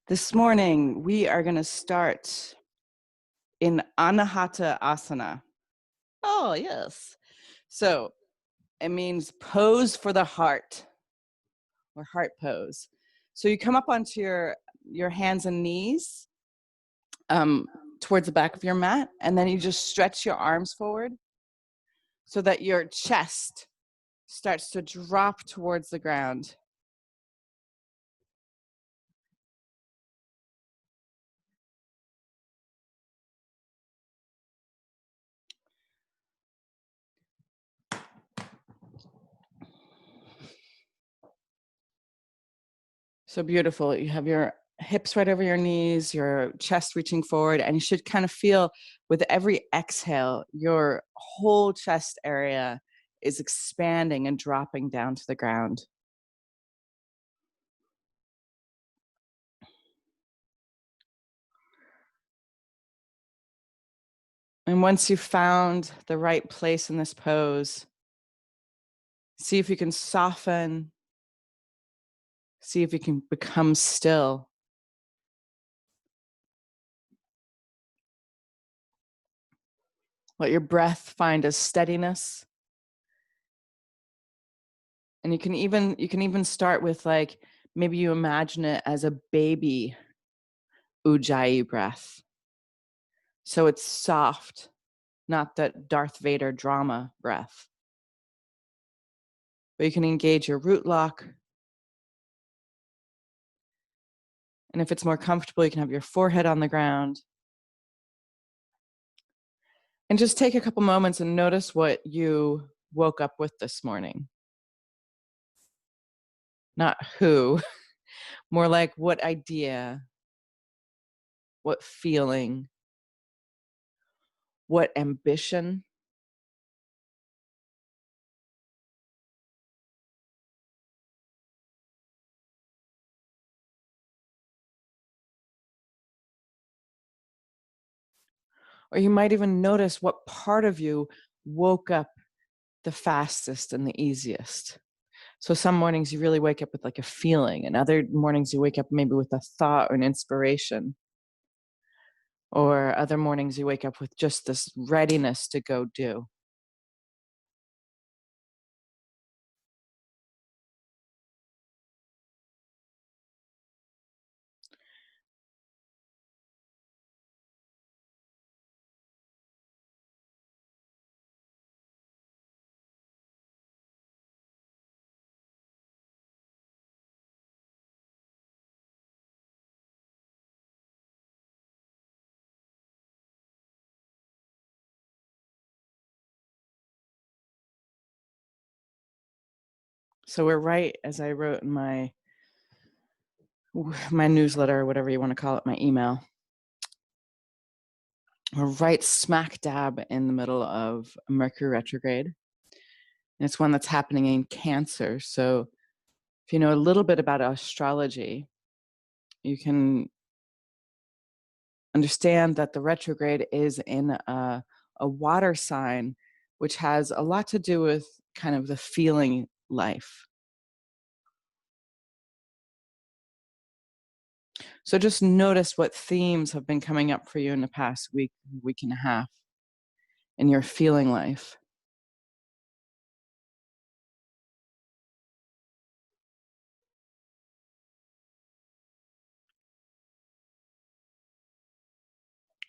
This morning, we are going to start in Anahata Asana. Oh, yes. So it means pose for the heart or heart pose. So you come up onto your hands and knees towards the back of your mat, and then you just stretch your arms forward so that your chest starts to drop towards the ground. So beautiful. You have your hips right over your knees, your chest reaching forward, and you should kind of feel with every exhale, your whole chest area is expanding and dropping down to the ground. And once you've found the right place in this pose, see if you can soften, see if you can become still. Let your breath find a steadiness. And you can even start with, like, maybe you imagine it as a baby Ujjayi breath. So it's soft, not that Darth Vader drama breath. But you can engage your root lock. And if it's more comfortable, you can have your forehead on the ground. And just take a couple moments and notice what you woke up with this morning. Not who, more like what idea, what feeling, what ambition. Or you might even notice what part of you woke up the fastest and the easiest. So some mornings you really wake up with like a feeling, and other mornings you wake up maybe with a thought or an inspiration. Or other mornings you wake up with just this readiness to go do. So we're right, as I wrote in my newsletter, or whatever you want to call it, my email, we're right smack dab in the middle of Mercury retrograde. And it's one that's happening in Cancer. So if you know a little bit about astrology, you can understand that the retrograde is in a water sign, which has a lot to do with kind of the feeling life. So just notice what themes have been coming up for you in the past week and a half in your feeling life.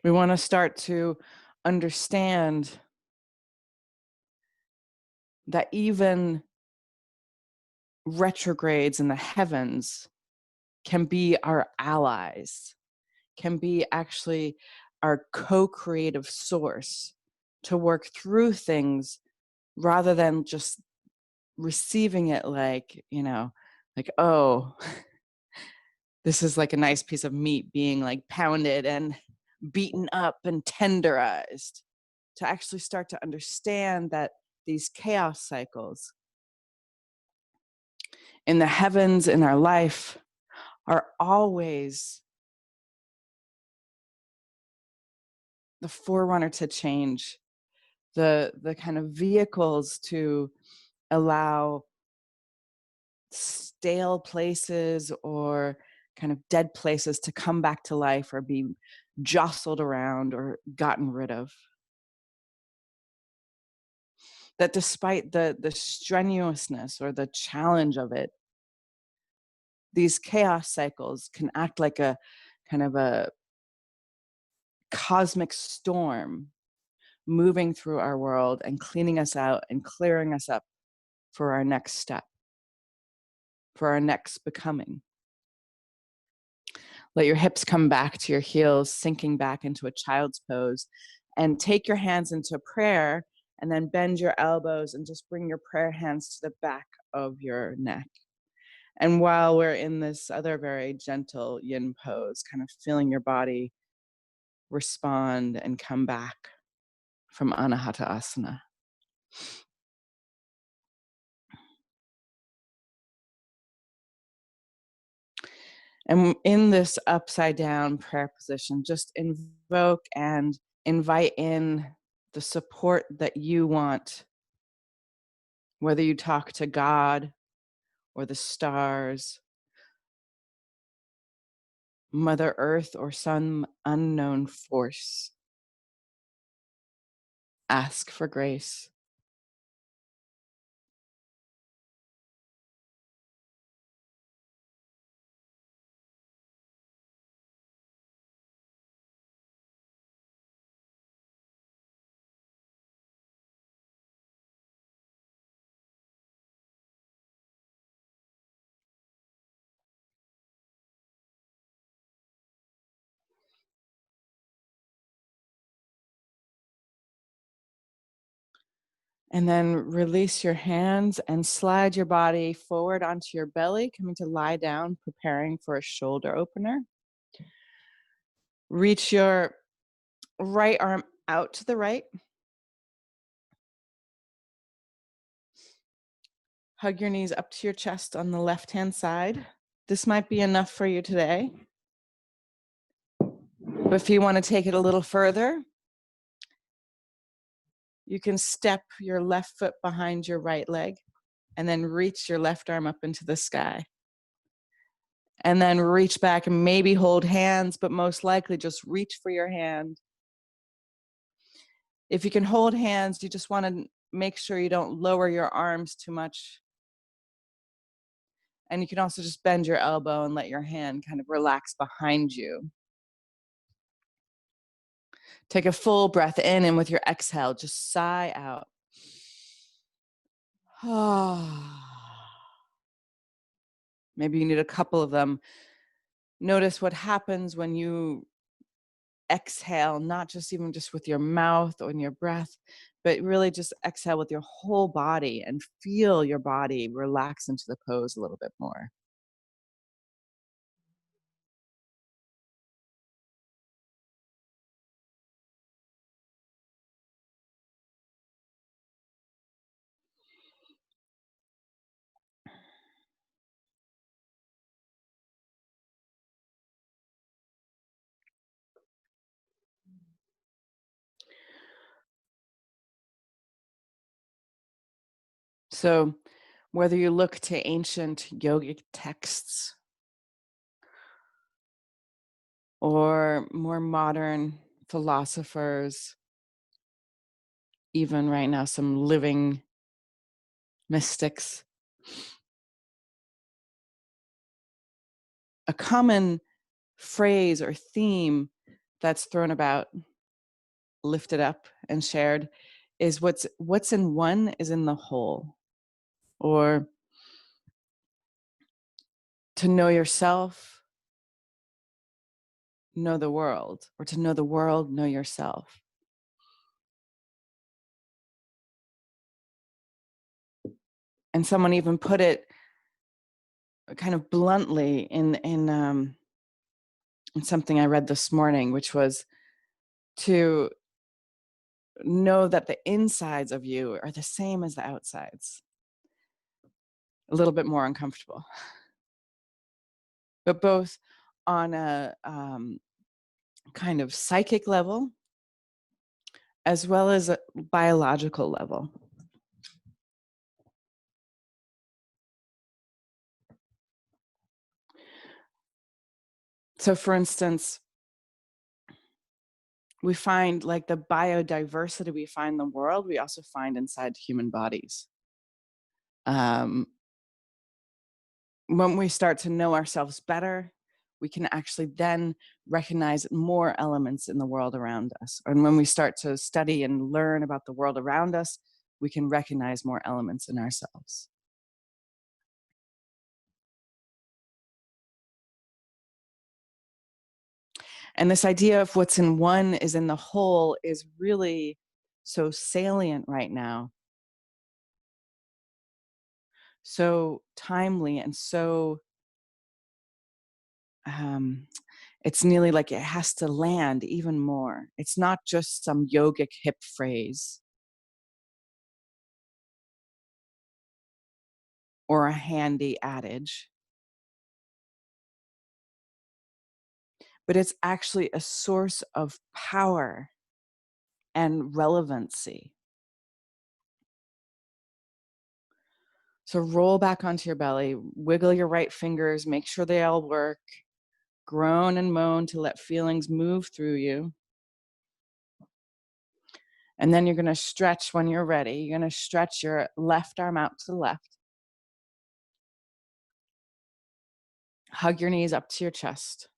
We want to start to understand that even retrogrades in the heavens can be our allies, can be actually our co-creative source to work through things, rather than just receiving it like, like, oh, this is like a nice piece of meat being like pounded and beaten up and tenderized. To actually start to understand that these chaos cycles in the heavens in our life are always the forerunner to change, the kind of vehicles to allow stale places or kind of dead places to come back to life or be jostled around or gotten rid of. That despite the strenuousness or the challenge of it, these chaos cycles can act like a kind of a cosmic storm moving through our world and cleaning us out and clearing us up for our next step, for our next becoming. Let your hips come back to your heels, sinking back into a child's pose, and take your hands into prayer, and then bend your elbows and just bring your prayer hands to the back of your neck. And while we're in this other very gentle yin pose, kind of feeling your body respond and come back from Anahata Asana. And in this upside down prayer position, just invoke and invite in the support that you want, whether you talk to God or the stars, Mother Earth, or some unknown force. Ask for grace. And then release your hands and slide your body forward onto your belly, coming to lie down, preparing for a shoulder opener. Reach your right arm out to the right. Hug your knees up to your chest on the left-hand side. This might be enough for you today. But if you want to take it a little further, you can step your left foot behind your right leg and then reach your left arm up into the sky. And then reach back and maybe hold hands, but most likely just reach for your hand. If you can hold hands, you just want to make sure you don't lower your arms too much. And you can also just bend your elbow and let your hand kind of relax behind you. Take a full breath in, and with your exhale, just sigh out. Maybe you need a couple of them. Notice what happens when you exhale, not just even just with your mouth or in your breath, but really just exhale with your whole body and feel your body relax into the pose a little bit more. So whether you look to ancient yogic texts or more modern philosophers, even right now, some living mystics, a common phrase or theme that's thrown about, lifted up, and shared is what's in one is in the whole, or to know yourself, know the world, or to know the world, know yourself. And someone even put it kind of bluntly in something I read this morning, which was to know that the insides of you are the same as the outsides. A little bit more uncomfortable, but both on a kind of psychic level as well as a biological level. So, for instance, we find like the biodiversity we find in the world, we also find inside human bodies. Um, when we start to know ourselves better, we can actually then recognize more elements in the world around us. And when we start to study and learn about the world around us, we can recognize more elements in ourselves. And this idea of what's in one is in the whole is really so salient right now, so timely, and so um, it's nearly like it has to land even more. It's not just some yogic hip phrase or a handy adage, but it's actually a source of power and relevancy. So roll back onto your belly, wiggle your right fingers, make sure they all work, groan and moan to let feelings move through you. And then you're going to stretch when you're ready. You're going to stretch your left arm out to the left. Hug your knees up to your chest.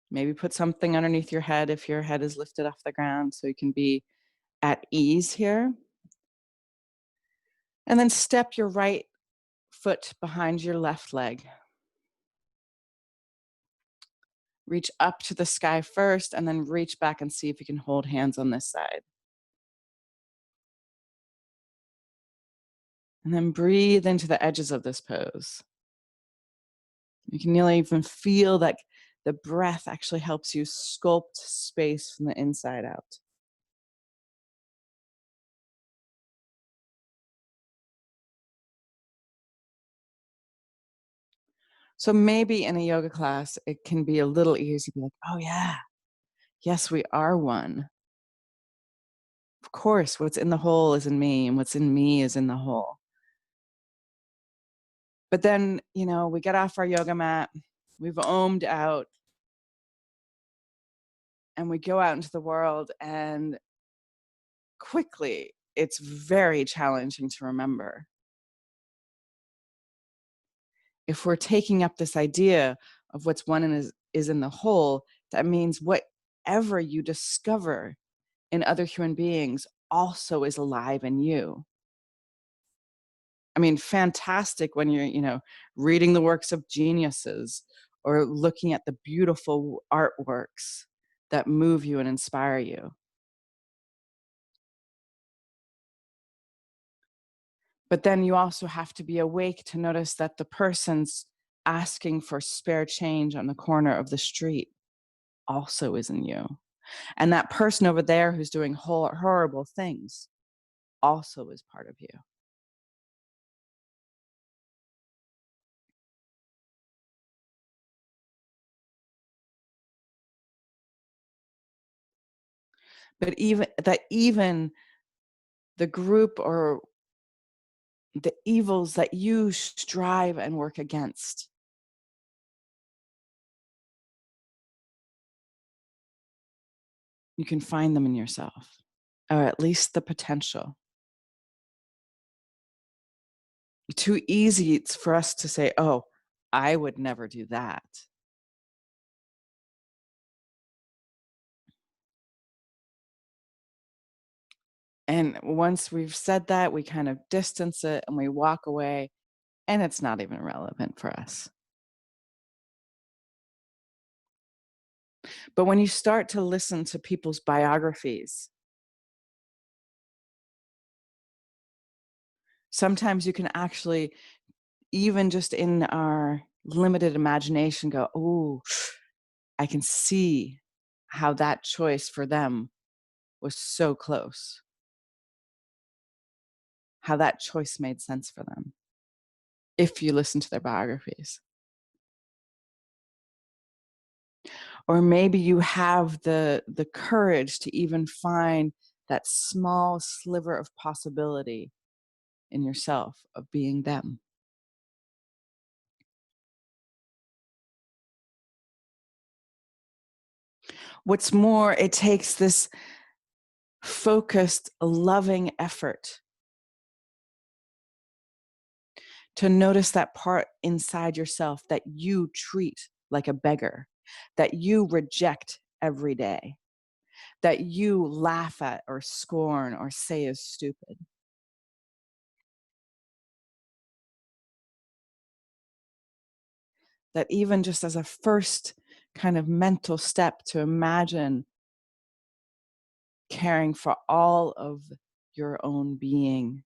Maybe put something underneath your head if your head is lifted off the ground so you can be at ease here. And then step your right foot behind your left leg. Reach up to the sky first and then reach back and see if you can hold hands on this side. And then breathe into the edges of this pose. You can nearly even feel that the breath actually helps you sculpt space from the inside out. So maybe in a yoga class, it can be a little easier to be like, oh, yeah, yes, we are one. Of course, what's in the whole is in me, and what's in me is in the whole. But then, we get off our yoga mat, we've ohmed out, and we go out into the world, and quickly, it's very challenging to remember. If we're taking up this idea of what's one and is in the whole, that means whatever you discover in other human beings also is alive in you. I mean, fantastic when you're, reading the works of geniuses or looking at the beautiful artworks that move you and inspire you. But then you also have to be awake to notice that the person's asking for spare change on the corner of the street also is in you. And that person over there who's doing horrible things also is part of you. But even the group or the evils that you strive and work against, you can find them in yourself, or at least the potential. Too easy it's for us to say, oh, I would never do that. And once we've said that, we kind of distance it and we walk away, and it's not even relevant for us. But when you start to listen to people's biographies, sometimes you can actually, even just in our limited imagination, go, oh, I can see how that choice for them was so close, how that choice made sense for them, if you listen to their biographies. Or maybe you have the courage to even find that small sliver of possibility in yourself of being them. What's more, it takes this focused, loving effort to notice that part inside yourself that you treat like a beggar, that you reject every day, that you laugh at or scorn or say is stupid. That even just as a first kind of mental step to imagine caring for all of your own being,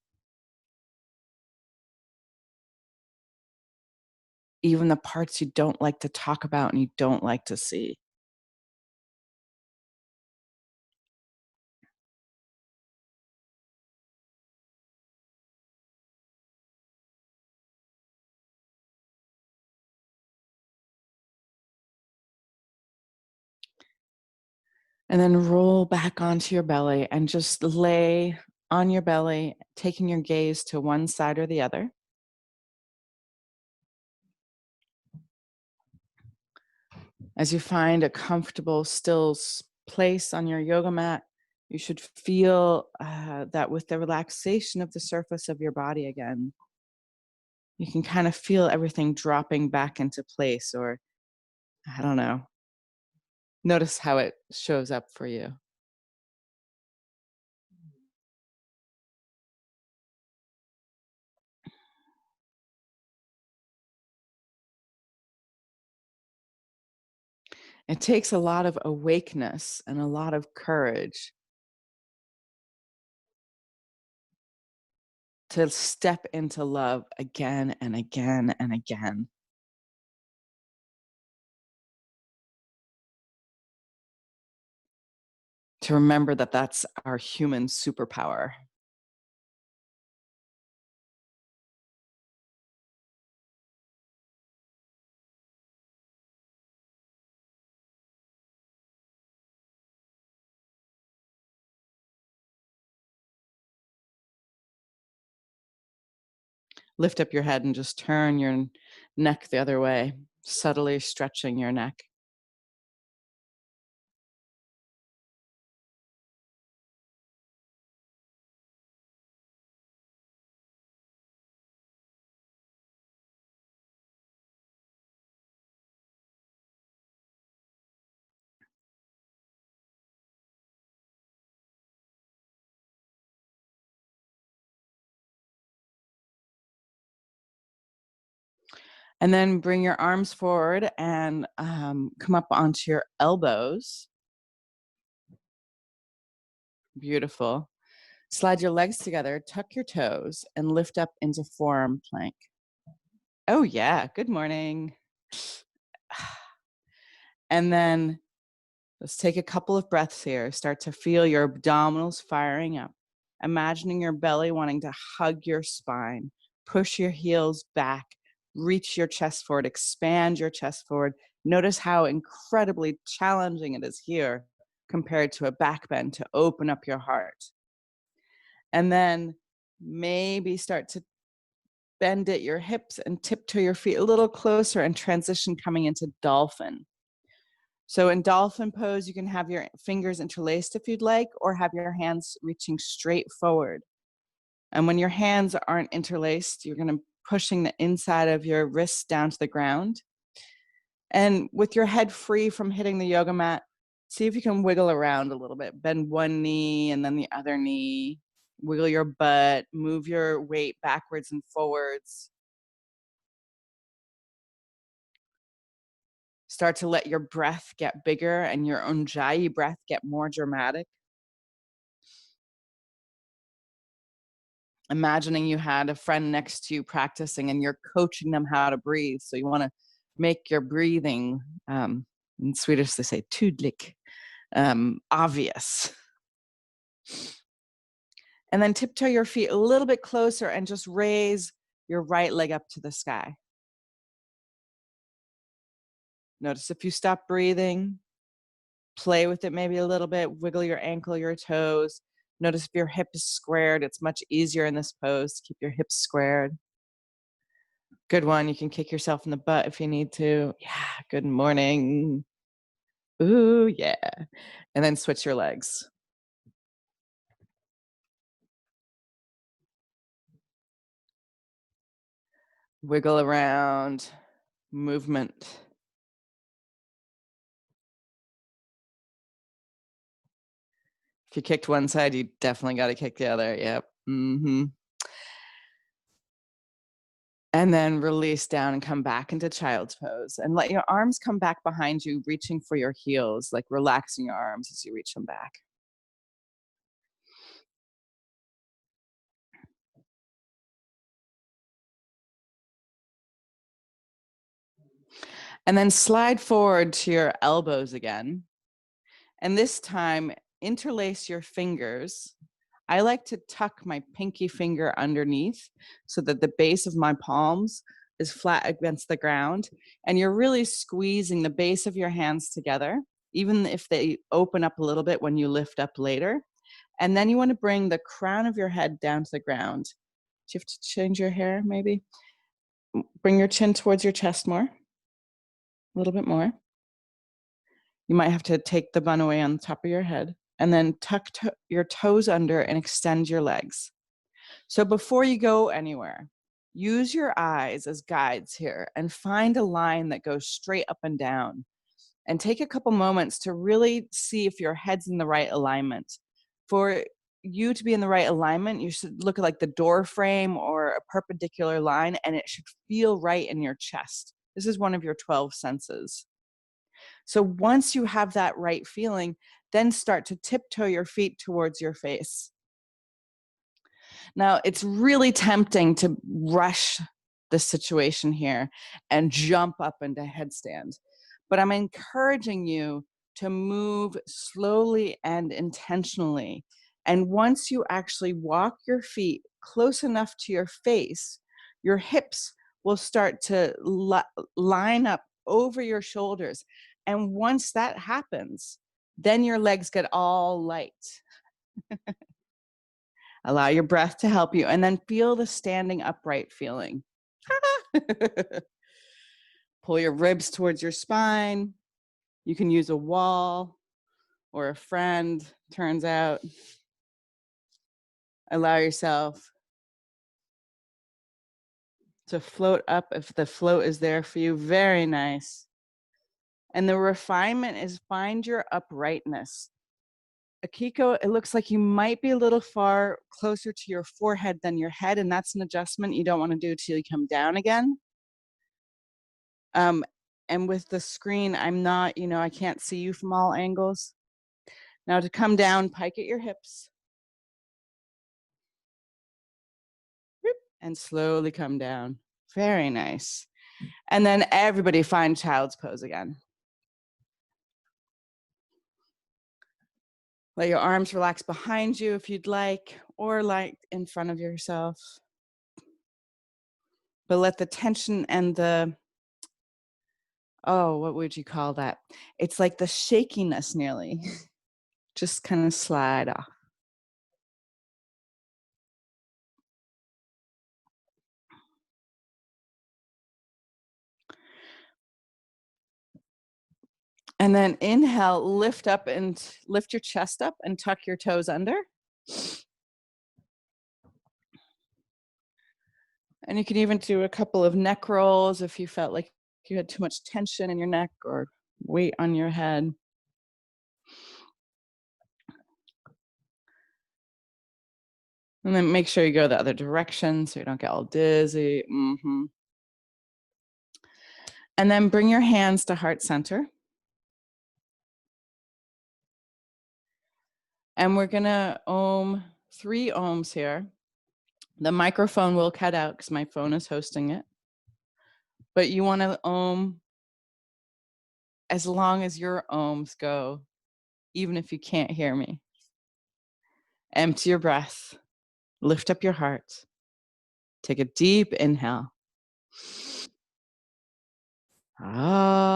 even the parts you don't like to talk about and you don't like to see. And then roll back onto your belly and just lay on your belly, taking your gaze to one side or the other. As you find a comfortable, still place on your yoga mat, you should feel that with the relaxation of the surface of your body again, you can kind of feel everything dropping back into place, or I don't know, notice how it shows up for you. It takes a lot of awakeness and a lot of courage to step into love again and again and again. To remember that that's our human superpower. Lift up your head and just turn your neck the other way, subtly stretching your neck. And then bring your arms forward and come up onto your elbows. Beautiful. Slide your legs together, tuck your toes, and lift up into forearm plank. Oh, yeah. Good morning. And then let's take a couple of breaths here. Start to feel your abdominals firing up, imagining your belly wanting to hug your spine. Push your heels back, reach your chest forward, expand your chest forward. Notice how incredibly challenging it is here compared to a back bend to open up your heart. And then maybe start to bend at your hips and tiptoe your feet a little closer and transition coming into dolphin. So in dolphin pose, you can have your fingers interlaced if you'd like, or have your hands reaching straight forward. And when your hands aren't interlaced, you're going to pushing the inside of your wrists down to the ground. And with your head free from hitting the yoga mat, see if you can wiggle around a little bit. Bend one knee and then the other knee. Wiggle your butt, move your weight backwards and forwards. Start to let your breath get bigger and your Ujjayi breath get more dramatic. Imagining you had a friend next to you practicing and you're coaching them how to breathe. So you want to make your breathing, in Swedish they say tydlig, obvious. And then tiptoe your feet a little bit closer and just raise your right leg up to the sky. Notice if you stop breathing, play with it maybe a little bit, wiggle your ankle, your toes. Notice if your hip is squared. It's much easier in this pose to keep your hips squared. Good one. You can kick yourself in the butt if you need to. Yeah, good morning. Ooh, yeah. And then switch your legs. Wiggle around, movement. If you kicked one side, you definitely got to kick the other. Yep. And then release down and come back into child's pose. And let your arms come back behind you, reaching for your heels, like relaxing your arms as you reach them back. And then slide forward to your elbows again. And this time, interlace your fingers. I like to tuck my pinky finger underneath so that the base of my palms is flat against the ground. And you're really squeezing the base of your hands together, even if they open up a little bit when you lift up later. And then you want to bring the crown of your head down to the ground. Do you have to change your hair, maybe? Bring your chin towards your chest more, a little bit more. You might have to take the bun away on the top of your head and then tuck your toes under and extend your legs. So before you go anywhere, use your eyes as guides here and find a line that goes straight up and down. And take a couple moments to really see if your head's in the right alignment. For you to be in the right alignment, you should look at like the door frame or a perpendicular line, and it should feel right in your chest. This is one of your 12 senses. So once you have that right feeling, then start to tiptoe your feet towards your face. Now, it's really tempting to rush the situation here and jump up into headstand, but I'm encouraging you to move slowly and intentionally. And once you actually walk your feet close enough to your face, your hips will start to line up over your shoulders. And once that happens, then your legs get all light. Allow your breath to help you, and then feel the standing upright feeling. Pull your ribs towards your spine. You can use a wall or a friend, turns out. Allow yourself to float up if the float is there for you. Very nice. And the refinement is find your uprightness. Akiko, it looks like you might be a little far closer to your forehead than your head, and that's an adjustment you don't want to do till you come down again. And with the screen, I'm not, I can't see you from all angles. Now to come down, pike at your hips. And slowly come down. Very nice. And then everybody find child's pose again. Let your arms relax behind you if you'd like, or like in front of yourself. But let the tension and what would you call that? It's like the shakiness nearly. Just kind of slide off. And then inhale, lift up and lift your chest up and tuck your toes under. And you can even do a couple of neck rolls if you felt like you had too much tension in your neck or weight on your head. And then make sure you go the other direction so you don't get all dizzy. And then bring your hands to heart center. And we're gonna Om 3 ohms here. The microphone will cut out because my phone is hosting it. But you want to Om as long as your ohms go, even if you can't hear me. Empty your breath. Lift up your heart. Take a deep inhale. Ah.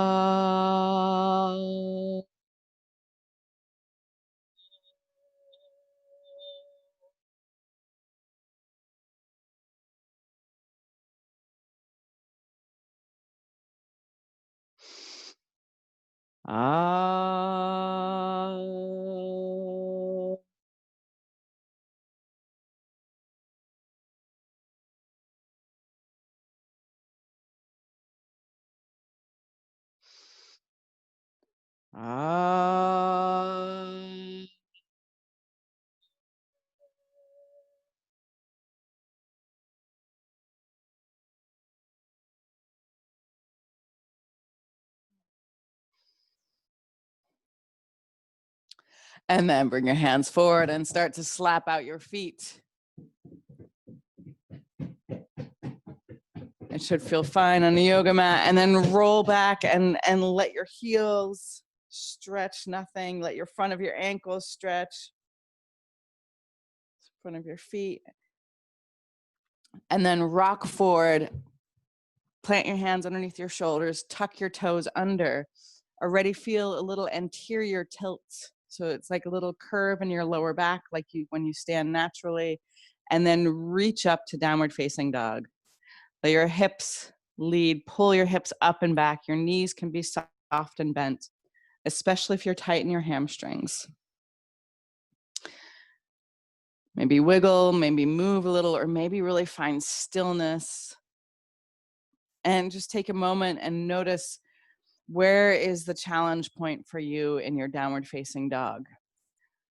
Ah. Ah. And then bring your hands forward and start to slap out your feet. It should feel fine on the yoga mat. And then roll back and let your heels stretch nothing. Let your front of your ankles stretch. Front of your feet. And then rock forward. Plant your hands underneath your shoulders. Tuck your toes under. Already feel a little anterior tilt. So it's like a little curve in your lower back, like when you stand naturally. And then reach up to downward facing dog. Let your hips lead, pull your hips up and back. Your knees can be soft and bent, especially if you're tight in your hamstrings. Maybe wiggle, maybe move a little, or maybe really find stillness. And just take a moment and notice, where is the challenge point for you in your downward facing dog?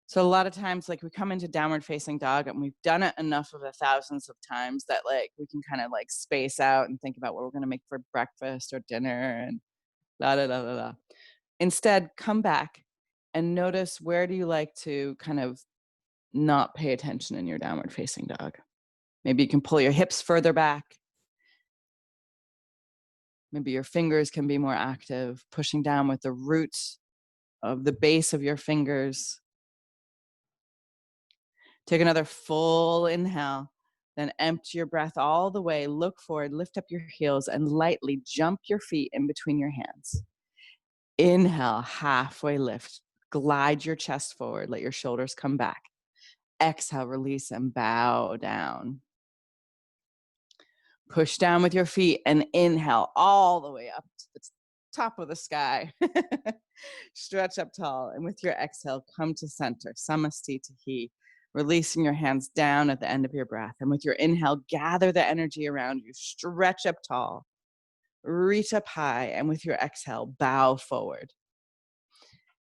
So a lot of times, like, we come into downward facing dog and we've done it enough of the thousands of times that like we can kind of like space out and think about what we're going to make for breakfast or dinner and la da da da da. Instead, come back and notice, where do you like to kind of not pay attention in your downward facing dog? Maybe you can pull your hips further back. Maybe your fingers can be more active, pushing down with the roots of the base of your fingers. Take another full inhale, then empty your breath all the way. Look forward, lift up your heels, and lightly jump your feet in between your hands. Inhale, halfway lift. Glide your chest forward. Let your shoulders come back. Exhale, release, and bow down. Push down with your feet and inhale all the way up to the top of the sky. Stretch up tall. And with your exhale, come to center. Samastitihi. Releasing your hands down at the end of your breath. And with your inhale, gather the energy around you. Stretch up tall. Reach up high. And with your exhale, bow forward.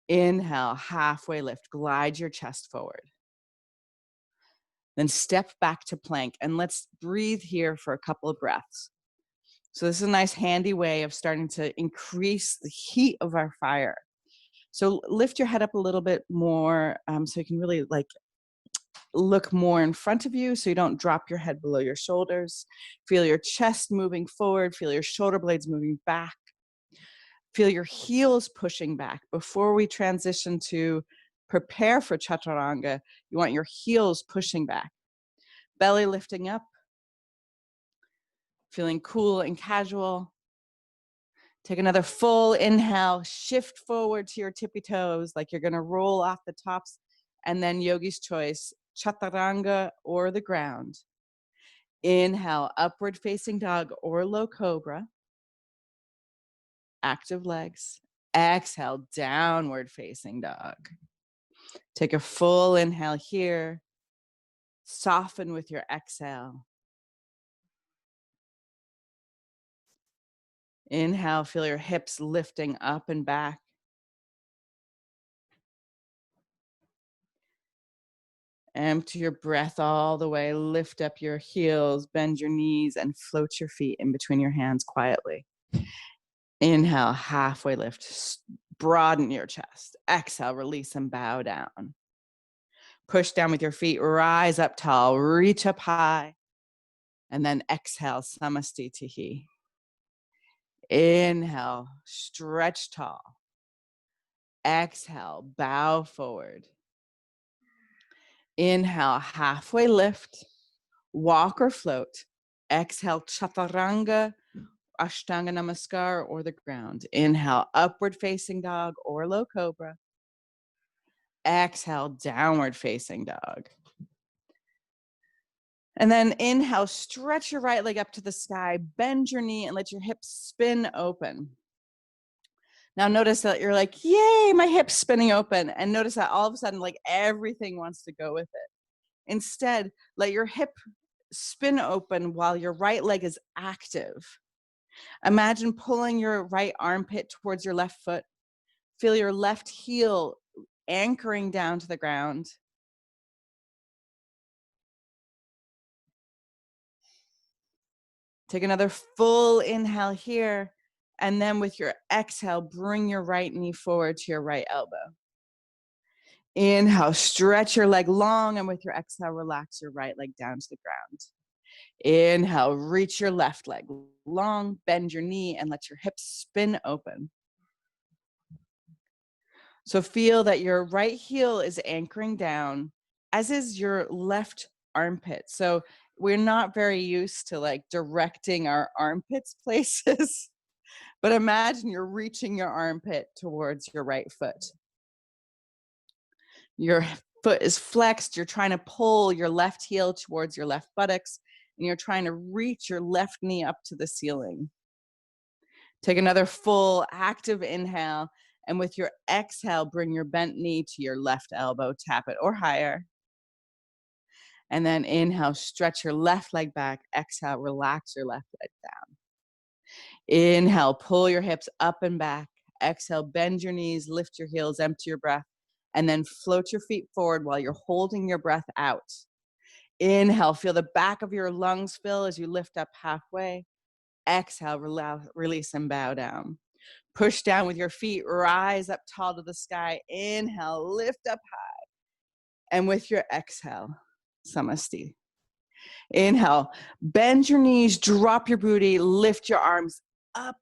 Inhale, halfway lift. Glide your chest forward. Then step back to plank. And let's breathe here for a couple of breaths. So this is a nice handy way of starting to increase the heat of our fire. So lift your head up a little bit more, so you can really like look more in front of you, so you don't drop your head below your shoulders. Feel your chest moving forward. Feel your shoulder blades moving back. Feel your heels pushing back. Before we transition to prepare for chaturanga, you want your heels pushing back. Belly lifting up. Feeling cool and casual. Take another full inhale, shift forward to your tippy toes like you're gonna roll off the tops, and then yogi's choice, chaturanga or the ground. Inhale, upward facing dog or low cobra. Active legs. Exhale, downward facing dog. Take a full inhale here. Soften with your exhale. Inhale, feel your hips lifting up and back. Empty your breath all the way. Lift up your heels, bend your knees, and float your feet in between your hands quietly. Inhale, halfway lift. Broaden your chest. Exhale, release and bow down. Push down with your feet. Rise up tall. Reach up high. And then exhale, samastitihi. Inhale, stretch tall. Exhale, bow forward. Inhale, halfway lift. Walk or float. Exhale, chaturanga, ashtanga namaskar, or the ground. Inhale, upward facing dog or low cobra. Exhale, downward facing dog. And then inhale, stretch your right leg up to the sky, bend your knee and let your hips spin open. Now notice that you're like, yay, my hip's spinning open. And notice that all of a sudden, like everything wants to go with it. Instead, let your hip spin open while your right leg is active. Imagine pulling your right armpit towards your left foot. Feel your left heel anchoring down to the ground. Take another full inhale here. And then with your exhale, bring your right knee forward to your right elbow. Inhale, stretch your leg long, and with your exhale, relax your right leg down to the ground. Inhale, reach your left leg long, bend your knee, and let your hips spin open. So feel that your right heel is anchoring down, as is your left armpit. So we're not very used to like directing our armpits places, but imagine you're reaching your armpit towards your right foot. Your foot is flexed. You're trying to pull your left heel towards your left buttocks, and you're trying to reach your left knee up to the ceiling. Take another full active inhale, and with your exhale, bring your bent knee to your left elbow, tap it or higher. And then inhale, stretch your left leg back. Exhale, relax your left leg down. Inhale, pull your hips up and back. Exhale, bend your knees, lift your heels, empty your breath, and then float your feet forward while you're holding your breath out. Inhale, feel the back of your lungs fill as you lift up halfway. Exhale, release and bow down. Push down with your feet, rise up tall to the sky. Inhale, lift up high. And with your exhale, Samasti. Inhale, bend your knees, drop your booty, lift your arms up,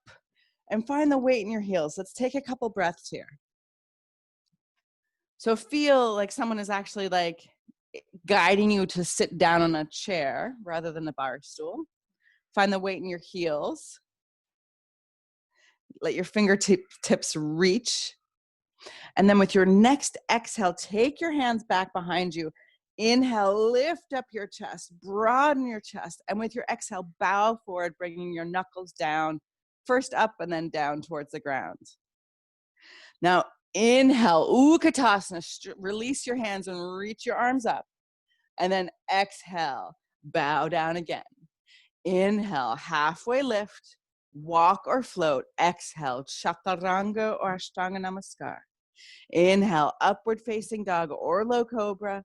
and find the weight in your heels. Let's take a couple breaths here. So feel like someone is actually like guiding you to sit down on a chair rather than a bar stool. Find the weight in your heels. Let your fingertips reach. And then with your next exhale, take your hands back behind you. Inhale, lift up your chest, broaden your chest. And with your exhale, bow forward, bringing your knuckles down, first up and then down towards the ground. Now, inhale, Utkatasana, release your hands and reach your arms up. And then exhale, bow down again. Inhale, halfway lift, walk or float. Exhale, Chaturanga or Ashtanga Namaskar. Inhale, upward facing dog or low cobra.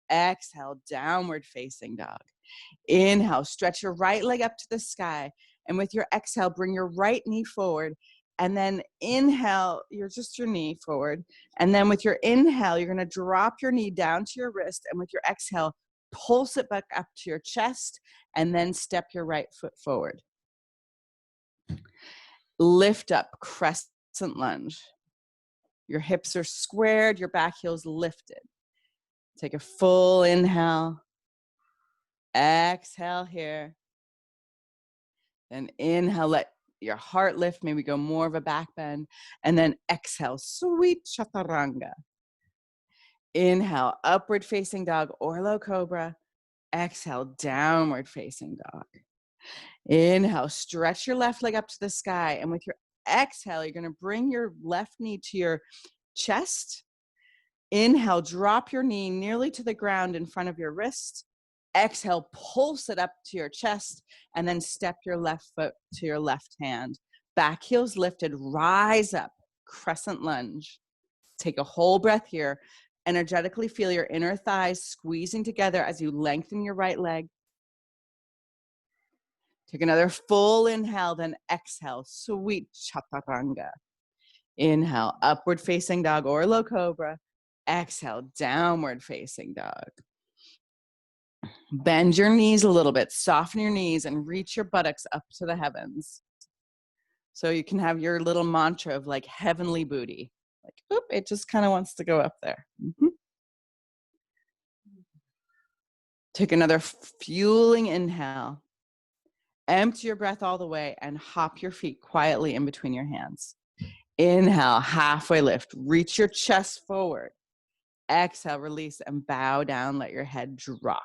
Exhale, downward facing dog. Inhale, stretch your right leg up to the sky. And with your exhale, bring your right knee forward. And then inhale, just your knee forward. And then with your inhale, you're going to drop your knee down to your wrist. And with your exhale, pulse it back up to your chest. And then step your right foot forward. Lift up, crescent lunge. Your hips are squared, your back heel's lifted. Take a full inhale. Exhale here. Then inhale, let your heart lift, maybe go more of a back bend. And then exhale, sweet chaturanga. Inhale, upward facing dog or low cobra. Exhale, downward facing dog. Inhale, stretch your left leg up to the sky. And with your exhale, you're going to bring your left knee to your chest. Inhale, drop your knee nearly to the ground in front of your wrist. Exhale, pulse it up to your chest, and then step your left foot to your left hand. Back heel's lifted, rise up, crescent lunge. Take a whole breath here. Energetically feel your inner thighs squeezing together as you lengthen your right leg. Take another full inhale, then exhale, sweet chaturanga. Inhale, upward facing dog or low cobra. Exhale, downward facing dog. Bend your knees a little bit, soften your knees, and reach your buttocks up to the heavens. So you can have your little mantra of like heavenly booty. Like, oop, it just kind of wants to go up there. Mm-hmm. Take another fueling inhale. Empty your breath all the way and hop your feet quietly in between your hands. Inhale, halfway lift. Reach your chest forward. Exhale, release and bow down. Let your head drop.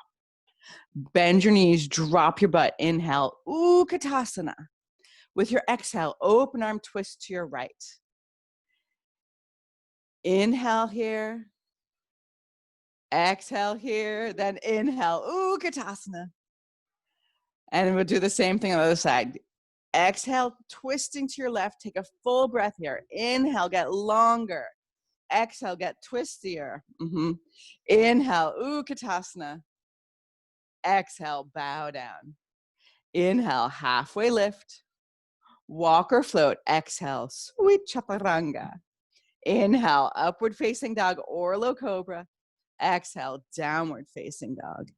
Bend your knees, drop your butt. Inhale, Utkatasana. With your exhale, open arm twist to your right. Inhale here. Exhale here. Then inhale. Utkatasana. And we'll do the same thing on the other side. Exhale, twisting to your left. Take a full breath here. Inhale, get longer. Exhale, get twistier. Inhale, Utkatasana. Exhale, bow down. Inhale, halfway lift. Walk or float. Exhale, sweet chaturanga. Inhale, upward facing dog or low cobra. Exhale, downward facing dog.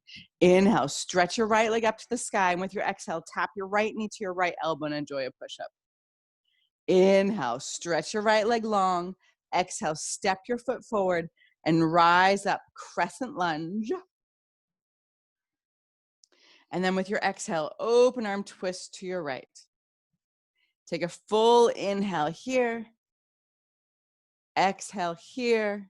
Inhale, stretch your right leg up to the sky. And with your exhale, tap your right knee to your right elbow and enjoy a push-up. Inhale, stretch your right leg long. Exhale, step your foot forward and rise up, crescent lunge. And then with your exhale, open arm twist to your right. Take a full inhale here. Exhale here.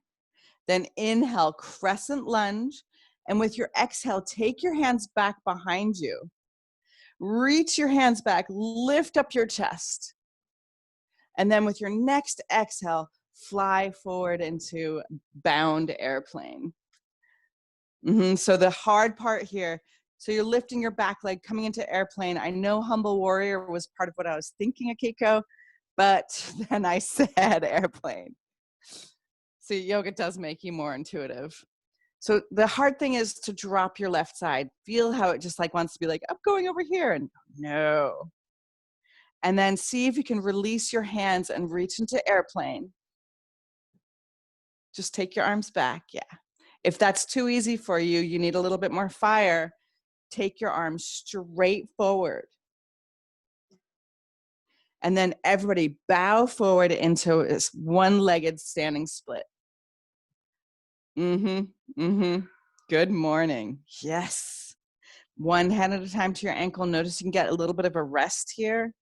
Then inhale, crescent lunge. And with your exhale, take your hands back behind you. Reach your hands back, lift up your chest. And then with your next exhale, fly forward into bound airplane. So the hard part here, so you're lifting your back leg, coming into airplane. I know humble warrior was part of what I was thinking, Akiko, but then I said airplane. So yoga does make you more intuitive. So the hard thing is to drop your left side. Feel how it just like wants to be like, I'm going over here, and no. And then see if you can release your hands and reach into airplane. Just take your arms back, yeah. If that's too easy for you, you need a little bit more fire, take your arms straight forward. And then everybody bow forward into this one-legged standing split. Good morning. Yes. One hand at a time to your ankle. Notice you can get a little bit of a rest here.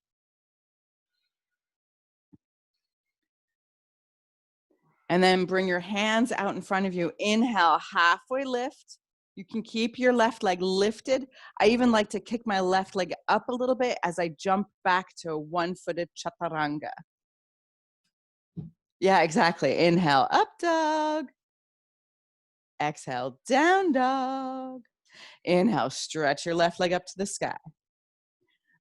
And then bring your hands out in front of you. Inhale, halfway lift. You can keep your left leg lifted. I even like to kick my left leg up a little bit as I jump back to a one-footed chaturanga. Yeah, exactly. Inhale, up dog. Exhale, down dog. Inhale, stretch your left leg up to the sky.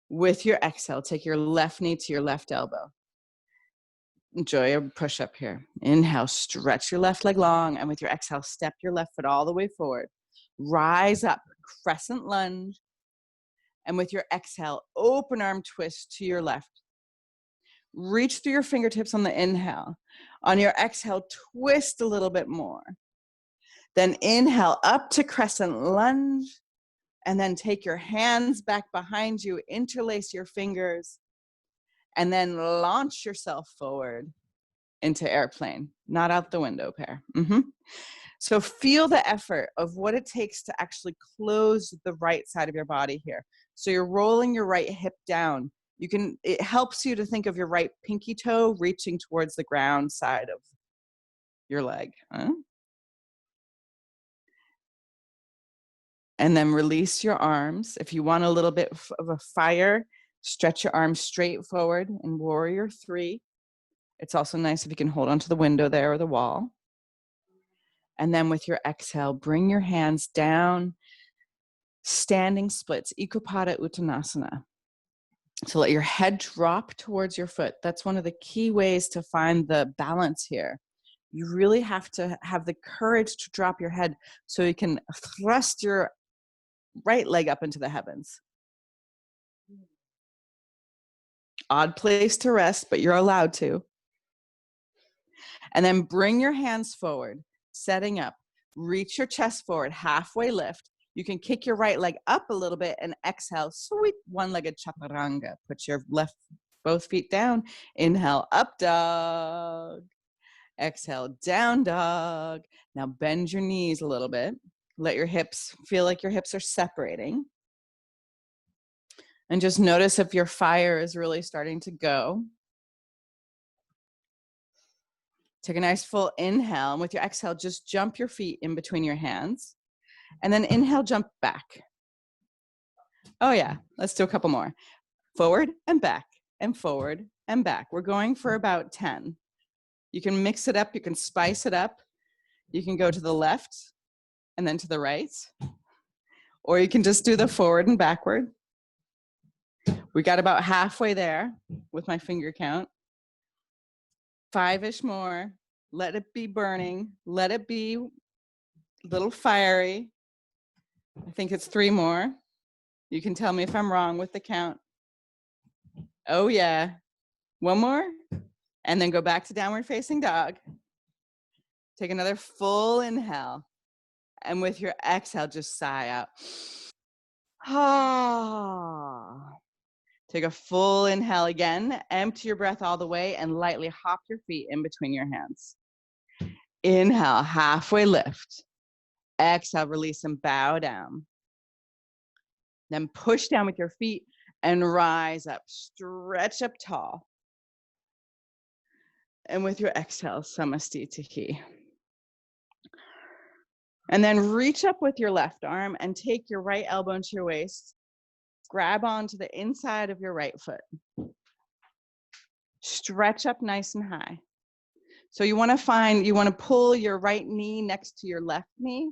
With your exhale, take your left knee to your left elbow. Enjoy a push-up here. Inhale, stretch your left leg long, and with your exhale, step your left foot all the way forward. Rise up, crescent lunge, and with your exhale, open arm twist to your left. Reach through your fingertips on the inhale. On your exhale, twist a little bit more. Then inhale up to crescent lunge, and then take your hands back behind you, interlace your fingers, and then launch yourself forward into airplane, not out the window pair. So feel the effort of what it takes to actually close the right side of your body here. So you're rolling your right hip down. It helps you to think of your right pinky toe reaching towards the ground side of your leg. And then release your arms. If you want a little bit of a fire, stretch your arms straight forward in warrior 3. It's also nice if you can hold onto the window there or the wall. And then with your exhale, bring your hands down, standing splits, Ekapada Uttanasana. So let your head drop towards your foot. That's one of the key ways to find the balance here. You really have to have the courage to drop your head so you can thrust your right leg up into the heavens. Odd place to rest, but you're allowed to. And then bring your hands forward, setting up. Reach your chest forward, halfway lift. You can kick your right leg up a little bit and exhale, sweet one-legged chaturanga. Put your both feet down. Inhale, up dog. Exhale, down dog. Now bend your knees a little bit. Let your hips, feel like your hips are separating. And just notice if your fire is really starting to go. Take a nice full inhale, and with your exhale, just jump your feet in between your hands. And then inhale, jump back. Oh yeah, let's do a couple more. Forward and back, and forward and back. We're going for about 10. You can mix it up. You can spice it up. You can go to the left and then to the right, or you can just do the forward and backward. We got about halfway there with my finger count. 5-ish more. Let it be burning. Let it be a little fiery. I think it's 3 more. You can tell me if I'm wrong with the count. Oh yeah. 1 more. And then go back to downward facing dog. Take another full inhale. And with your exhale, just sigh out. Ah. Take a full inhale again. Empty your breath all the way and lightly hop your feet in between your hands. Inhale, halfway lift. Exhale, release and bow down. Then push down with your feet and rise up. Stretch up tall. And with your exhale, Samastitihi. And then reach up with your left arm and take your right elbow into your waist. Grab onto the inside of your right foot. Stretch up nice and high. So you want to pull your right knee next to your left knee.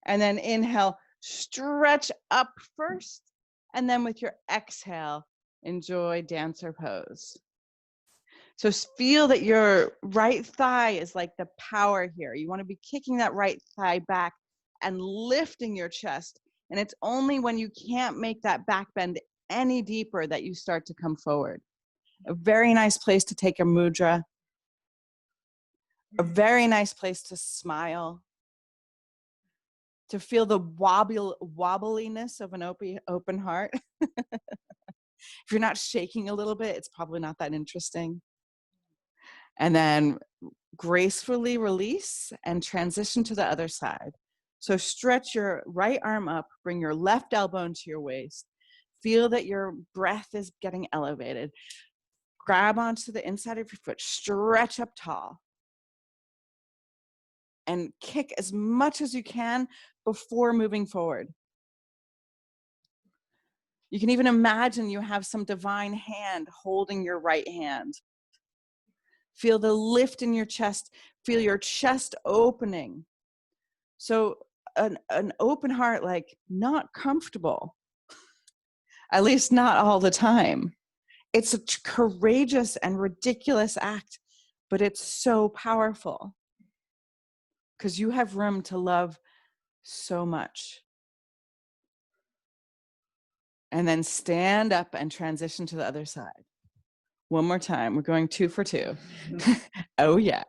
And then inhale, stretch up first. And then with your exhale, enjoy dancer pose. So feel that your right thigh is like the power here. You want to be kicking that right thigh back and lifting your chest. And it's only when you can't make that back bend any deeper that you start to come forward. A very nice place to take a mudra. A very nice place to smile. To feel the wobbliness of an open heart. If you're not shaking a little bit, it's probably not that interesting. And then gracefully release and transition to the other side. So stretch your right arm up, bring your left elbow into your waist. Feel that your breath is getting elevated. Grab onto the inside of your foot, stretch up tall. And kick as much as you can before moving forward. You can even imagine you have some divine hand holding your right hand. Feel the lift in your chest. Feel your chest opening. So an open heart, like not comfortable, at least not all the time. It's a courageous and ridiculous act, but it's so powerful because you have room to love so much. And then stand up and transition to the other side. One more time. We're going 2 for 2. Oh, yeah.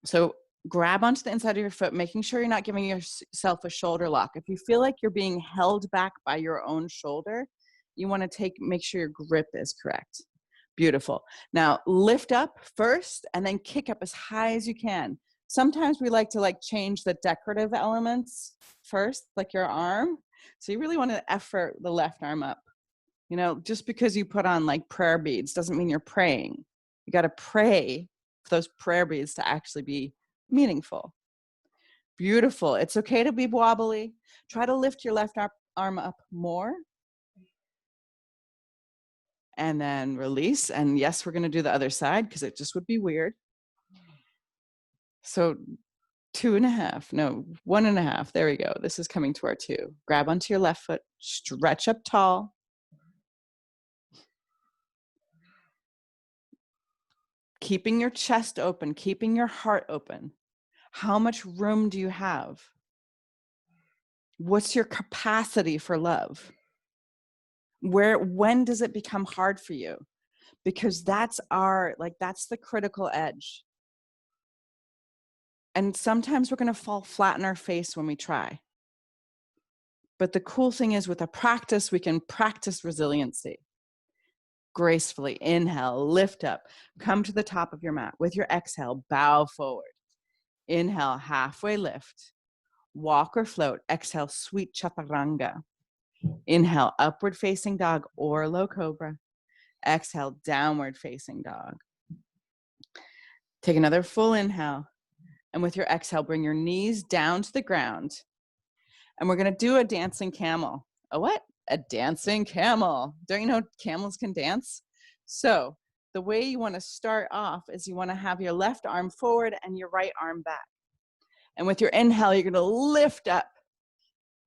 So grab onto the inside of your foot, making sure you're not giving yourself a shoulder lock. If you feel like you're being held back by your own shoulder, you want to make sure your grip is correct. Beautiful. Now lift up first and then kick up as high as you can. Sometimes we like to change the decorative elements first, like your arm. So you really want to effort the left arm up. Just because you put on prayer beads doesn't mean you're praying. You got to pray for those prayer beads to actually be meaningful. Beautiful. It's okay to be wobbly. Try to lift your left arm up more. And then release. And yes, we're going to do the other side because it just would be weird. So 2.5, no, 1.5. There we go. This is coming to our 2. Grab onto your left foot, stretch up tall. Keeping your chest open, keeping your heart open. How much room do you have? What's your capacity for love? When does it become hard for you? Because that's the critical edge. And sometimes we're going to fall flat in our face when we try. But the cool thing is with a practice, we can practice resiliency. Gracefully inhale, lift up, come to the top of your mat. With your exhale, bow forward. Inhale, halfway lift. Walk or float. Exhale, sweet chaturanga. Inhale, upward facing dog or low cobra. Exhale, downward facing dog. Take another full inhale. And with your exhale, bring your knees down to the ground. And we're going to do a dancing camel. A what? A dancing camel. Don't you know camels can dance? So the way you want to start off is you want to have your left arm forward and your right arm back. And with your inhale, you're going to lift up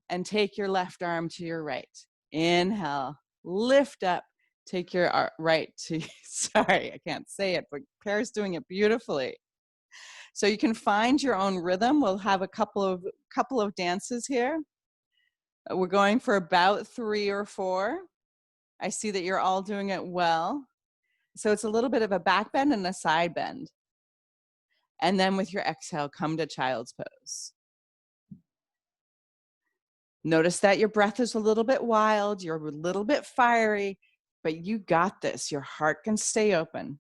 and take your left arm to your right. Inhale, lift up, take your right to, sorry, I can't say it, but Pear's doing it beautifully. So you can find your own rhythm. We'll have a couple of dances here. We're going for about 3 or 4. I see that you're all doing it well. So it's a little bit of a back bend and a side bend. And then with your exhale, come to child's pose. Notice that your breath is a little bit wild, you're a little bit fiery, but you got this. Your heart can stay open.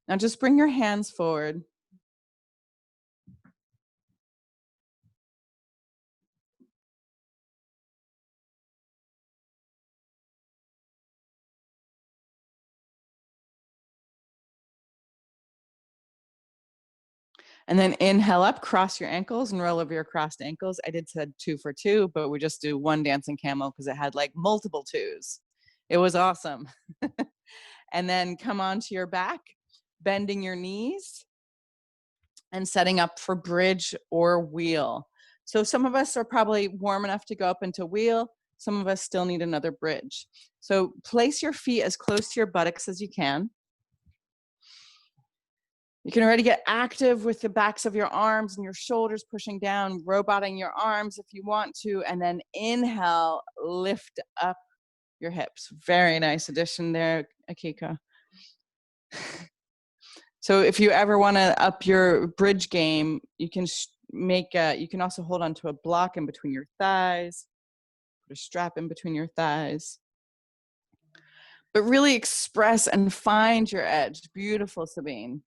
Now just bring your hands forward. And then inhale up, cross your ankles and roll over your crossed ankles. I did said 2 for 2, but we just do 1 dancing camel because it had like multiple 2s. It was awesome. And then come onto your back, bending your knees and setting up for bridge or wheel. So some of us are probably warm enough to go up into wheel. Some of us still need another bridge. So place your feet as close to your buttocks as you can. You can already get active with the backs of your arms and your shoulders pushing down, roboting your arms if you want to, and then inhale, lift up your hips. Very nice addition there, Akika. So if you ever want to up your bridge game, you can you can also hold onto a block in between your thighs, put a strap in between your thighs. But really express and find your edge. Beautiful, Sabine.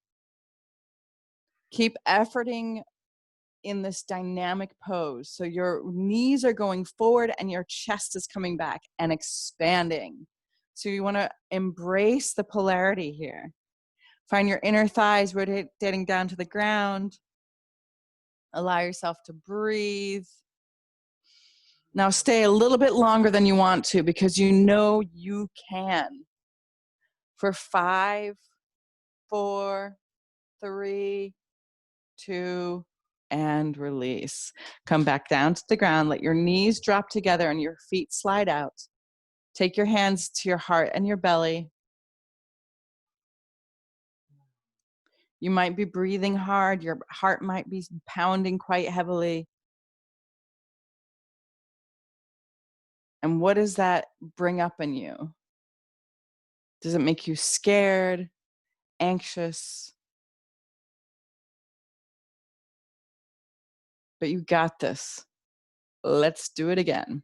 Keep efforting in this dynamic pose. So your knees are going forward and your chest is coming back and expanding. So you want to embrace the polarity here. Find your inner thighs rotating down to the ground. Allow yourself to breathe. Now stay a little bit longer than you want to because you know you can. For 5, 4, 3, 2, and release. Come back down to the ground. Let your knees drop together and your feet slide out. Take your hands to your heart and your belly. You might be breathing hard. Your heart might be pounding quite heavily. And what does that bring up in you? Does it make you scared, anxious? But you got this. Let's do it again.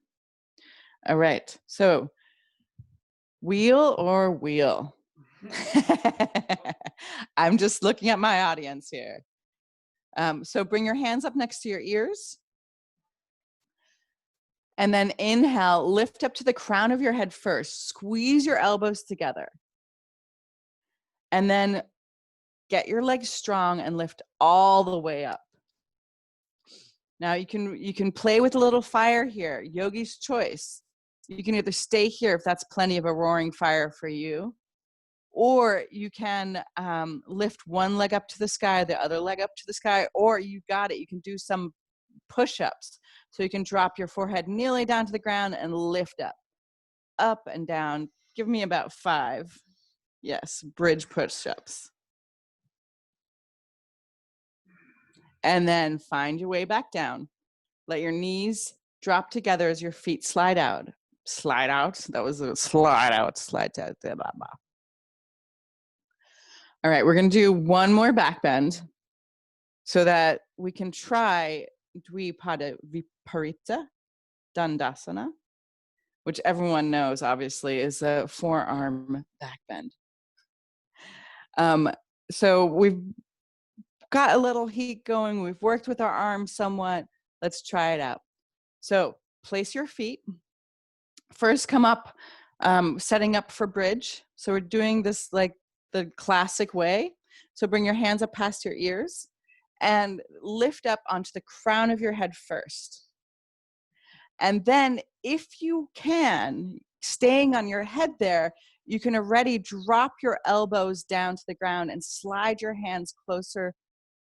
All right. So, wheel or wheel? I'm just looking at my audience here. So bring your hands up next to your ears. And then inhale, lift up to the crown of your head first. Squeeze your elbows together. And then get your legs strong and lift all the way up. Now you can play with a little fire here, yogi's choice. You can either stay here if that's plenty of a roaring fire for you, or you can lift one leg up to the sky, the other leg up to the sky, or you got it. You can do some push-ups. So you can drop your forehead nearly down to the ground and lift up and down. Give me about 5. Yes, bridge push-ups. And then find your way back down. Let your knees drop together as your feet slide out. Slide out. That was a slide out, slide out. Blah, blah, blah. All right, we're going to do one more back bend so that we can try Dvipada Viparita Dandasana, which everyone knows, obviously, is a forearm back bend. So we've got a little heat going. We've worked with our arms somewhat. Let's try it out. So place your feet. First, come up, setting up for bridge. So we're doing this like the classic way. So bring your hands up past your ears and lift up onto the crown of your head first. And then if you can, staying on your head there, you can already drop your elbows down to the ground and slide your hands closer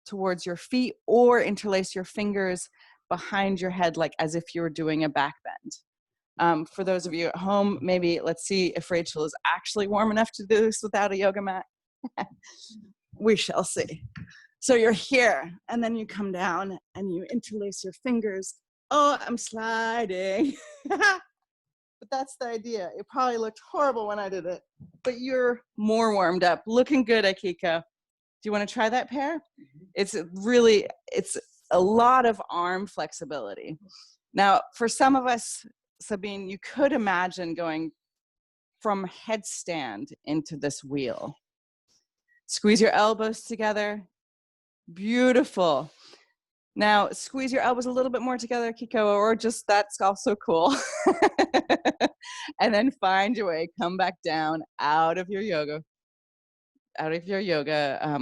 towards your feet, or interlace your fingers behind your head, like as if you were doing a back bend. For those of you at home, maybe let's see if Rachel is actually warm enough to do this without a yoga mat. We shall see. So you're here, and then you come down and you interlace your fingers. Oh, I'm sliding. But that's the idea. It probably looked horrible when I did it, but you're more warmed up. Looking good, Akiko. Do you want to try that pair? It's a lot of arm flexibility. Now, for some of us, Sabine, you could imagine going from headstand into this wheel. Squeeze your elbows together. Beautiful. Now, squeeze your elbows a little bit more together, Kiko, or just that's also cool. And then find your way, come back down out of your yoga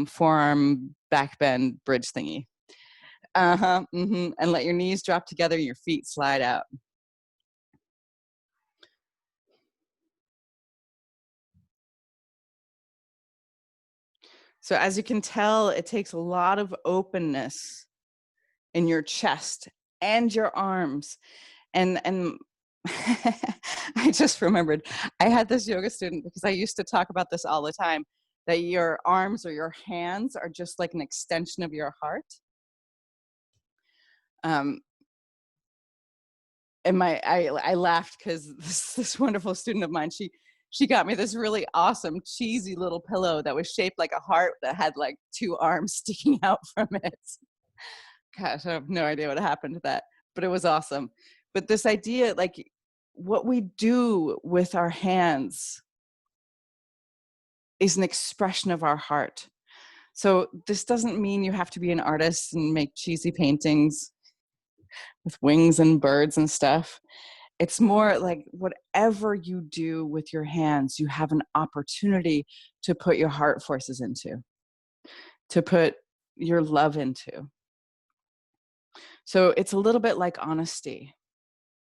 forearm back bend bridge thingy. And let your knees drop together, your feet slide out. So as you can tell, it takes a lot of openness in your chest and your arms. And I just remembered, I had this yoga student, because I used to talk about this all the time, that your arms or your hands are just like an extension of your heart. And I laughed because this wonderful student of mine, she got me this really awesome cheesy little pillow that was shaped like a heart that had like two arms sticking out from it. Gosh, I have no idea what happened to that, but it was awesome. But this idea, like what we do with our hands is an expression of our heart. So this doesn't mean you have to be an artist and make cheesy paintings with wings and birds and stuff. It's more like whatever you do with your hands, you have an opportunity to put your heart forces into, to put your love into. So it's a little bit like honesty.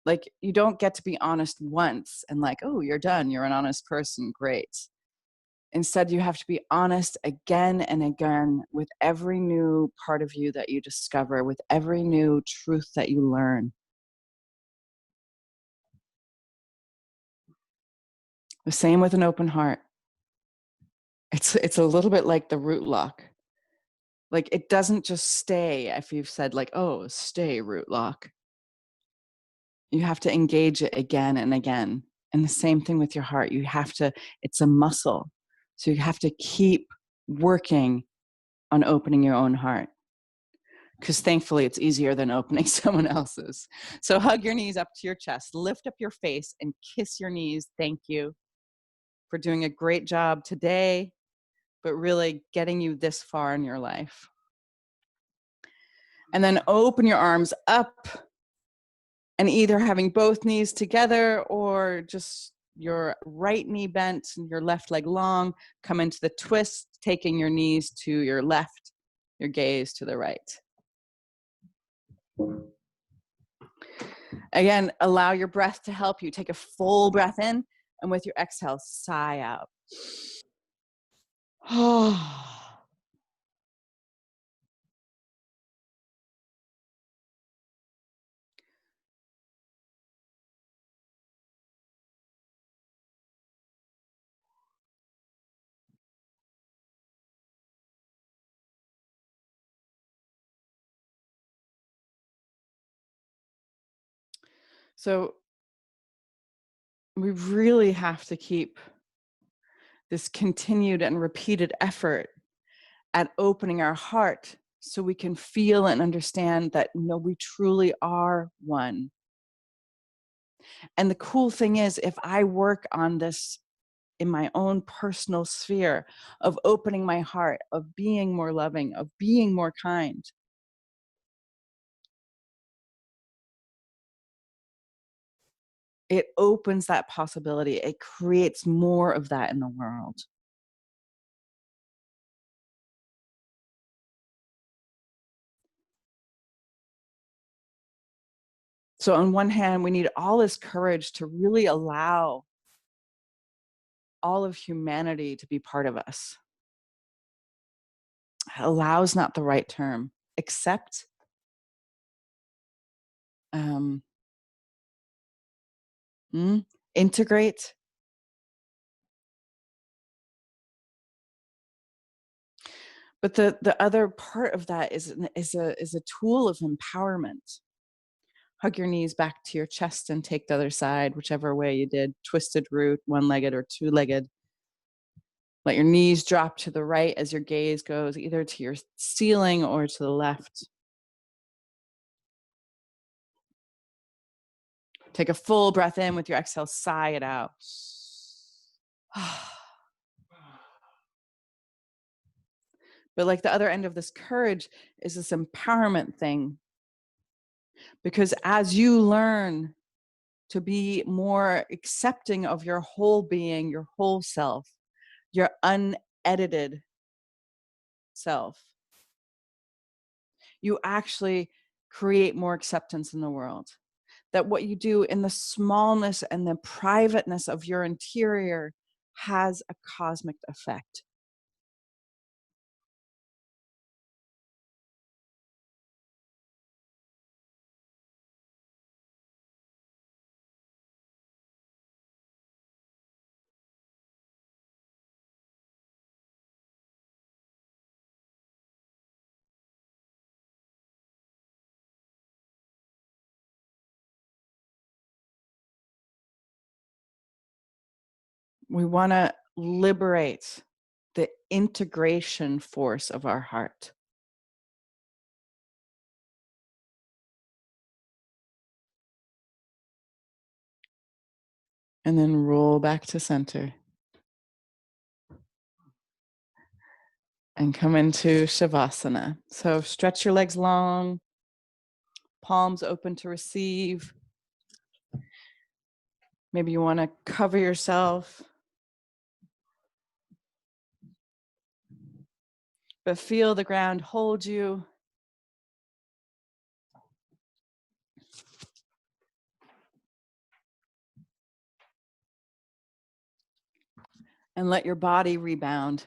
Like you don't get to be honest once and like, oh, you're done, you're an honest person, great. Instead, you have to be honest again and again with every new part of you that you discover, with every new truth that you learn. The same with an open heart. It's a little bit like the root lock. Like it doesn't just stay if you've said like, oh, stay root lock. You have to engage it again and again. And the same thing with your heart. You have to, it's a muscle. So you have to keep working on opening your own heart. Because thankfully it's easier than opening someone else's. So hug your knees up to your chest, lift up your face and kiss your knees. Thank you for doing a great job today, but really getting you this far in your life. And then open your arms up, and either having both knees together or just your right knee bent and your left leg long, come into the twist, taking your knees to your left, your gaze to the right. Again, allow your breath to help you. Take a full breath in, and with your exhale, sigh out. So we really have to keep this continued and repeated effort at opening our heart so we can feel and understand that no, we truly are one. And the cool thing is, if I work on this in my own personal sphere of opening my heart, of being more loving, of being more kind, it opens that possibility. It creates more of that in the world. So on one hand, we need all this courage to really allow all of humanity to be part of us. Allow is not the right term. Accept, um, integrate. But the other part of that is a tool of empowerment. Hug your knees back to your chest and take the other side, whichever way you did, twisted root, one-legged or two-legged. Let your knees drop to the right as your gaze goes either to your ceiling or to the left. Take a full breath in with your exhale, sigh it out. But like the other end of this courage is this empowerment thing. Because as you learn to be more accepting of your whole being, your whole self, your unedited self, you actually create more acceptance in the world. That what you do in the smallness and the privateness of your interior has a cosmic effect. We want to liberate the integration force of our heart. And then roll back to center. And come into Shavasana. So stretch your legs long, palms open to receive. Maybe you want to cover yourself. But feel the ground hold you. And let your body rebound.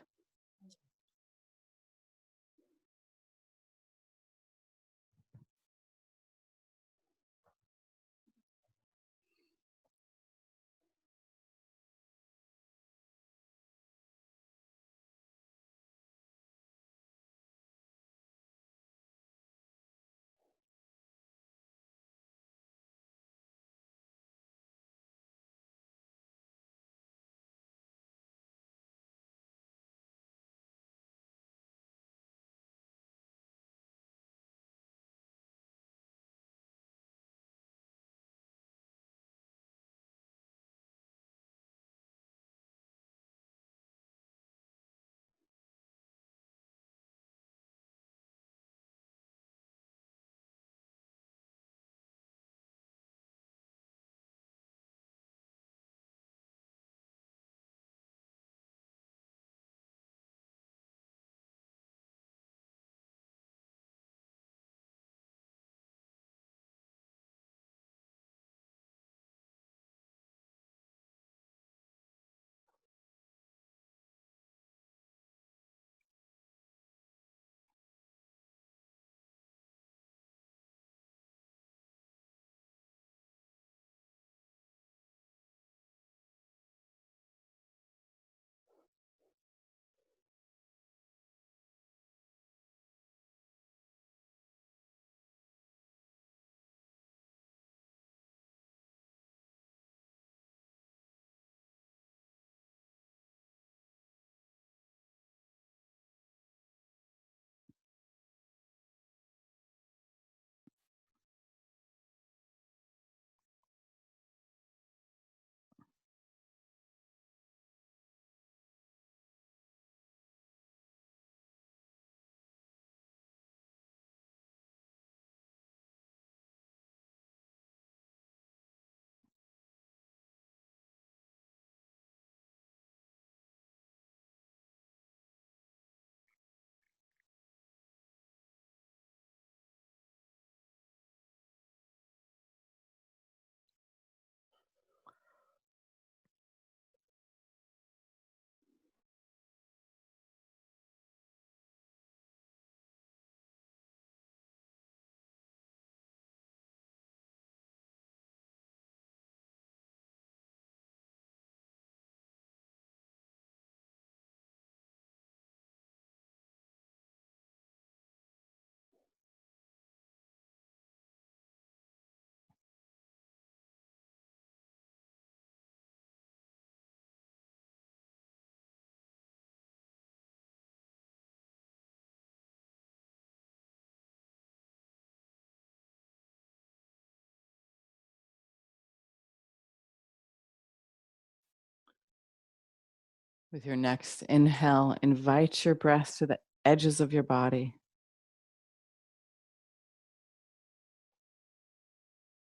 With your next inhale, invite your breath to the edges of your body.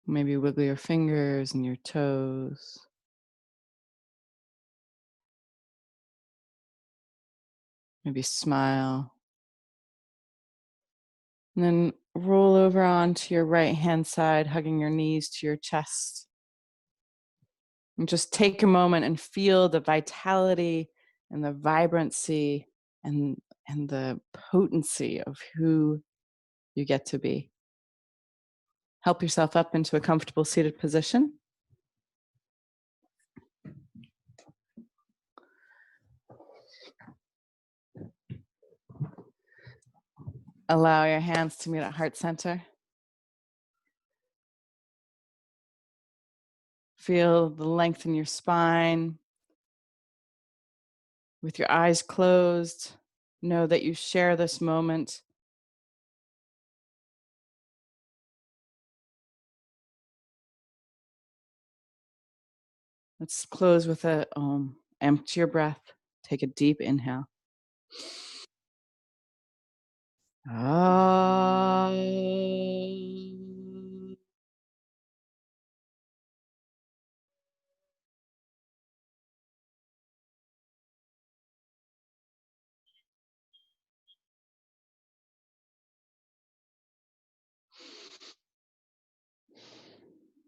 Maybe wiggle your fingers and your toes. Maybe smile. And then roll over onto your right hand side, hugging your knees to your chest. And just take a moment and feel the vitality and the vibrancy and the potency of who you get to be. Help yourself up into a comfortable seated position. Allow your hands to meet at heart center. Feel the length in your spine. With your eyes closed, know that you share this moment. Let's close with a empty your breath. Take a deep inhale. Ah.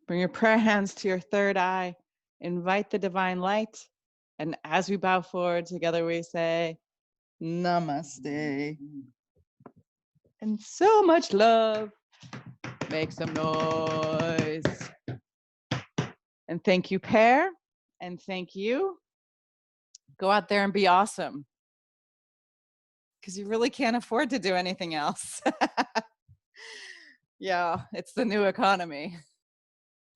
Bring your prayer hands to your third eye. Invite the divine light. And as we bow forward together, we say, Namaste. And so much love. Make some noise. And thank you, Pear. And thank you. Go out there and be awesome. Because you really can't afford to do anything else. Yeah, it's the new economy.